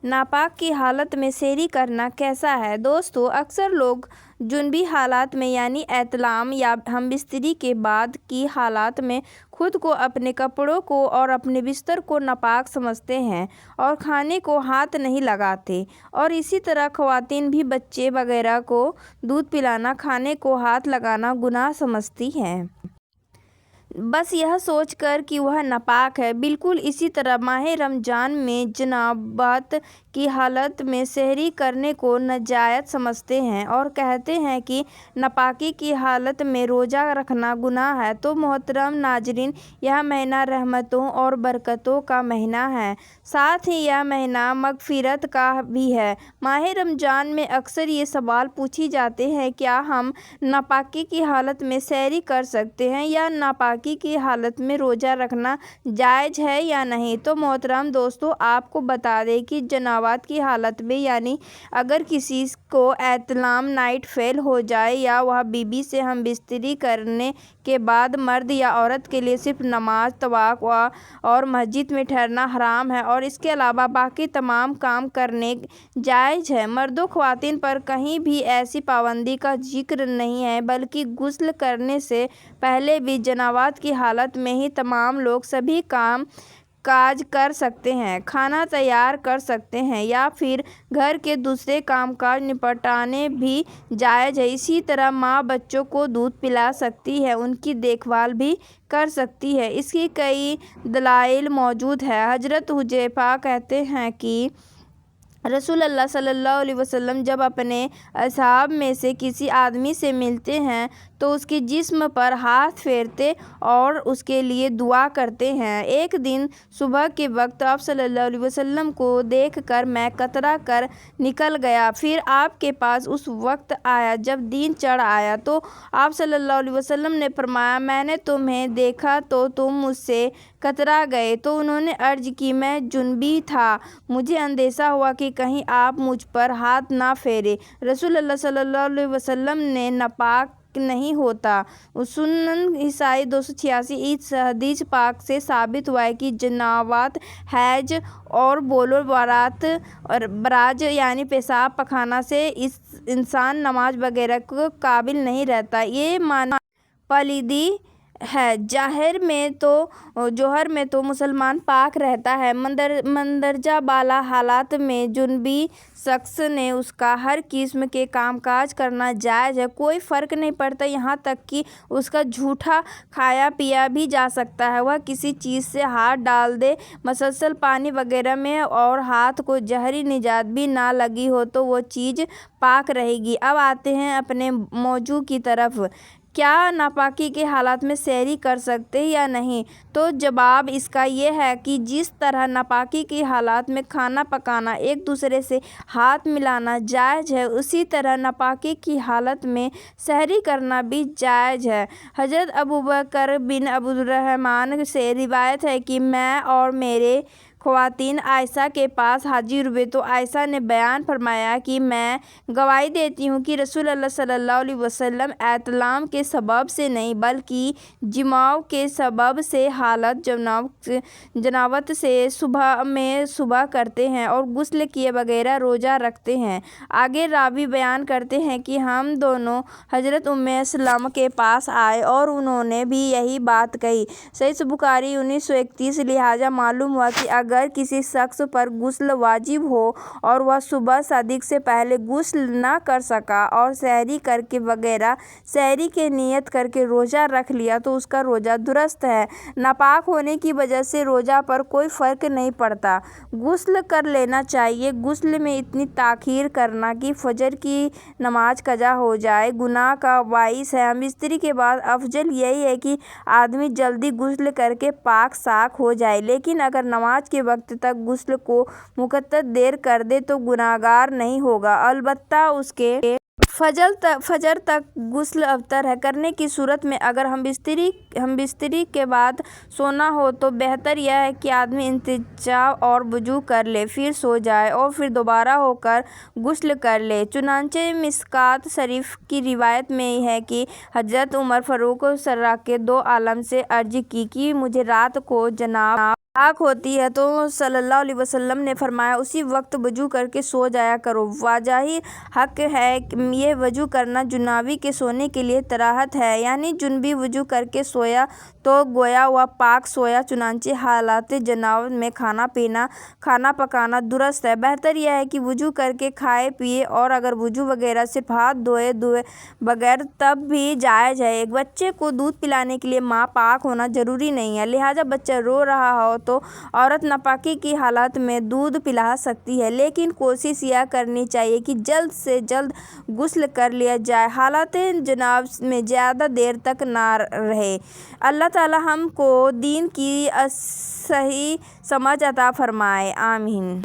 नापाक की हालत में सहरी करना कैसा है। दोस्तों, अक्सर लोग जुनबी हालात में यानी एहतिलाम या हमबिस्तरी के बाद की हालात में खुद को, अपने कपड़ों को और अपने बिस्तर को नापाक समझते हैं और खाने को हाथ नहीं लगाते। और इसी तरह ख़वातीन भी बच्चे वगैरह को दूध पिलाना, खाने को हाथ लगाना गुनाह समझती हैं, बस यह सोचकर कि वह नापाक है। बिल्कुल इसी तरह माह रमज़ान में जनाबत की हालत में सहरी करने को नाजायज़ समझते हैं और कहते हैं कि नापाकी की हालत में रोज़ा रखना गुनाह है। तो मोहतरम नाज़रीन, यह महीना रहमतों और बरकतों का महीना है, साथ ही यह महीना मग़फ़िरत का भी है। माह रमज़ान में अक्सर ये सवाल पूछे जाते हैं, क्या हम नापाकी की हालत में सहरी कर सकते हैं या नापाकी की हालत में रोज़ा रखना जायज़ है या नहीं। तो मोहतरम दोस्तों, आपको बता दें कि जनाबत की हालत में यानी अगर किसी को एहतिलाम नाइट फेल हो जाए या वह बीबी से हमबिस्तरी करने के बाद मर्द या औरत के लिए सिर्फ नमाज, तवाफ और मस्जिद में ठहरना हराम है और इसके अलावा बाकी तमाम काम करने जायज़ है। मर्दों ख़वातीन पर कहीं भी ऐसी पाबंदी का जिक्र नहीं है, बल्कि गुस्ल करने से पहले भी जनाबत की हालत में ही तमाम लोग सभी काम काज कर सकते हैं, खाना तैयार कर सकते हैं या फिर घर के दूसरे कामकाज निपटाने भी जायज़ है। इसी तरह माँ बच्चों को दूध पिला सकती है, उनकी देखभाल भी कर सकती है। इसकी कई दलाइल मौजूद है। हज़रत हुज़ैफ़ा कहते हैं कि रसूलुल्लाह सल्लल्लाहु अलैहि वसल्लम जब अपने असहाब में से किसी आदमी से मिलते हैं तो उसके जिस्म पर हाथ फेरते और उसके लिए दुआ करते हैं। एक दिन सुबह के वक्त आप सल्लल्लाहु अलैहि वसल्लम को देखकर मैं कतरा कर निकल गया। फिर आपके पास उस वक्त आया जब दिन चढ़ आया, तो आप सल्लल्लाहु अलैहि वसल्लम ने फरमाया, मैंने तुम्हें देखा तो तुम मुझसे कतरा गए। तो उन्होंने अर्ज की, मैं जुनबी था, मुझे अंदेशा हुआ कि कहीं आप मुझ पर हाथ ना फेरे। रसूलुल्लाह सल्लल्लाहु अलैहि वसल्लम ने नापाक नहीं होता। सुनन ईसाई 286। इस हदीस पाक से साबित हुआ है कि जनाबत, हैज और बोलो बारात और बराज यानी पेशाब पखाना से इस इंसान नमाज वगैरह को काबिल नहीं रहता। ये माना पलीदी है। जोहर में तो मुसलमान पाक रहता है। मंदरजा बाला हालात में जुनबी शख्स ने उसका हर किस्म के कामकाज करना जायज़ है, कोई फ़र्क नहीं पड़ता, यहाँ तक कि उसका झूठा खाया पिया भी जा सकता है। वह किसी चीज़ से हाथ डाल दे, मसलसल पानी वगैरह में, और हाथ को जहरी निजात भी ना लगी हो तो वो चीज़ पाक रहेगी। अब आते हैं अपने मौजू की तरफ, क्या नापाकी के हालात में सहरी कर सकते हैं या नहीं। तो जवाब इसका ये है कि जिस तरह नापाकी की हालात में खाना पकाना, एक दूसरे से हाथ मिलाना जायज़ है, उसी तरह नापाकी की हालत में सहरी करना भी जायज़ है। हज़रत अबू बकर बिन अब्दुर्रहमान से रिवायत है कि मैं और मेरे ख़वातीन आयशा के पास हाजिर हुए तो आयशा ने बयान फरमाया कि मैं गवाही देती हूँ कि रसूलुल्लाह सल्लल्लाहु अलैहि वसल्लम एहतिलाम के सबब से नहीं बल्कि जिमाव के सबब से हालत जनाबत से सुबह करते हैं और गुस्ल किए बगैर रोज़ा रखते हैं। आगे रावी बयान करते हैं कि हम दोनों हज़रत उम्मे सलमा के पास आए और उन्होंने भी यही बात कही। सहीह बुखारी 1931। लिहाजा मालूम हुआ कि अगर किसी शख्स पर गुस्ल वाजिब हो और वह सुबह सदिक से पहले गुस्ल न कर सका और सहरी करके वगैरह सहरी के नियत करके रोज़ा रख लिया तो उसका रोज़ा दुरुस्त है। नापाक होने की वजह से रोज़ा पर कोई फ़र्क नहीं पड़ता, गुस्ल कर लेना चाहिए। गुस्ल में इतनी ताख़ीर करना कि फजर की नमाज कज़ा हो जाए गुनाह का बाइस है। हमबिस्तरी के बाद अफजल यही है कि आदमी जल्दी गुस्ल करके पाक साक हो जाए, लेकिन अगर नमाज के वक्त तक गुस्ल को मुकद्दर देर कर दे तो गुनाहगार नहीं होगा, अलबत्ता उसके फजर तक गुस्ल अबतर है। करने की सूरत में अगर हमबिस्तरी के बाद सोना हो तो बेहतर यह है कि आदमी इंतजा और वुजू कर ले, फिर सो जाए और फिर दोबारा होकर गुस्ल कर ले। चुनांचे मिस्कात शरीफ की रिवायत में है कि हज़रत उमर फ़ारूक सर्रा के दो आलम से अर्ज की कि मुझे रात को जनाब پاک ہوتی ہے تو صلی اللہ علیہ وسلم نے فرمایا اسی وقت وضو کر کے سو جایا کرو۔ واجبی حق ہے یہ وضو کرنا جنابی کے سونے کے لیے طہارت ہے، یعنی جنبی وضو کر کے سویا تو گویا وہ پاک سویا۔ چنانچہ حالات جنابت میں کھانا پکانا درست ہے۔ بہتر یہ ہے کہ وضو کر کے کھائے پیے، اور اگر وضو وغیرہ صرف ہاتھ دھوئے بغیر تب بھی جائز ہے۔ ایک بچے کو دودھ پلانے کے لیے ماں پاک ہونا ضروری نہیں ہے، لہٰذا بچہ رو رہا ہو تو عورت ناپاکی کی حالت میں دودھ پلا سکتی ہے، لیکن کوشش یہ کرنی چاہیے کہ جلد سے جلد غسل کر لیا جائے، حالت جنابت میں زیادہ دیر تک نہ رہے۔ اللہ تعالیٰ ہم کو دین کی صحیح سمجھ عطا فرمائے، آمین۔